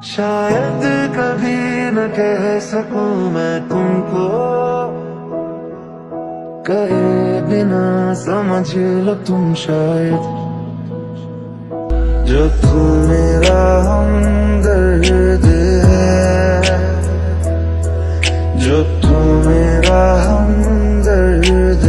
शायद कभी न कह सकूं मैं तुमको, कहे बिना समझ लो तुम शायद। जो तू मेरा हमदर्द है, जो तू मेरा हमदर्द